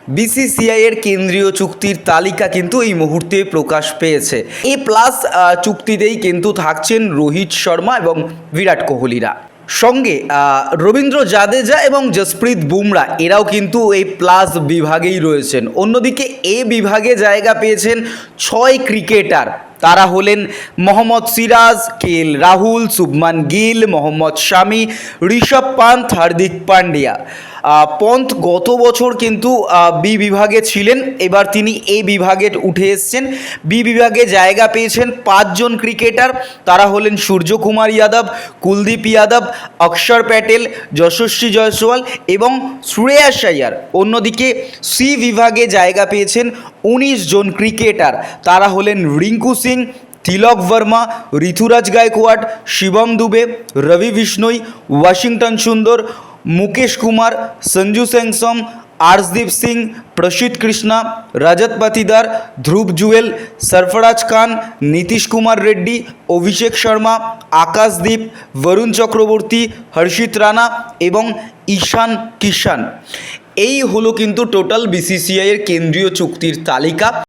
BCCI এর কেন্দ্রীয় চুক্তির তালিকা কিন্তু এই মুহূর্তে প্রকাশ পেয়েছে। এ প্লাস চুক্তিতেই কিন্তু থাকছেন রোহিত শর্মা এবং বিরাট কোহলিরা। সঙ্গে রবীন্দ্র জাদেজা এবং জসপ্রীত বুমরা এরাও কিন্তু এই প্লাস বিভাগেই রয়েছেন। অন্যদিকে এ বিভাগে জায়গা পেয়েছেন 6 ক্রিকেটার। তারা হলেন মোহাম্মদ সিরাজ, কেএল রাহুল, শুভমান গিল, মোহাম্মদ শামি, ঋষভ পান্থ, হার্দিক পান্ডিয়া। পন্থ গত বছর কিন্তু বি বিভাগে ছিলেন, এবার তিনি এ বিভাগে উঠে এসছেন। বি বিভাগে জায়গা পেয়েছেন 5 জন ক্রিকেটার। তারা হলেন সূর্যকুমার যাদব, কুলদীপ যাদব, অক্ষর প্যাটেল, যশস্বী জয়সওয়াল এবং শ্রেয়াস আইয়ার। অন্যদিকে সি বিভাগে জায়গা পেয়েছেন 19 জন ক্রিকেটার। তারা হলেন রিঙ্কু সিং, তিলক ভার্মা, ঋতুরাজ গায়কোয়াড়, শিবম দুবে, রবি বিষ্ণোই, ওয়াশিংটন সুন্দর, মুকেশ কুমার, সঞ্জু স্যামসন, আর্শদীপ সিং, প্রসিদ্ধ কৃষ্ণা, রজত পাতিদার, ধ্রুব জুয়েল, সরফরাজ খান, নীতিশ কুমার রেড্ডি, অভিষেক শর্মা, আকাশদীপ, বরুণ চক্রবর্তী, হর্ষিত রানা এবং ঈশান কিষান। এই হলো কিন্তু টোটাল বিসিসিআই এর কেন্দ্রীয় চুক্তির তালিকা।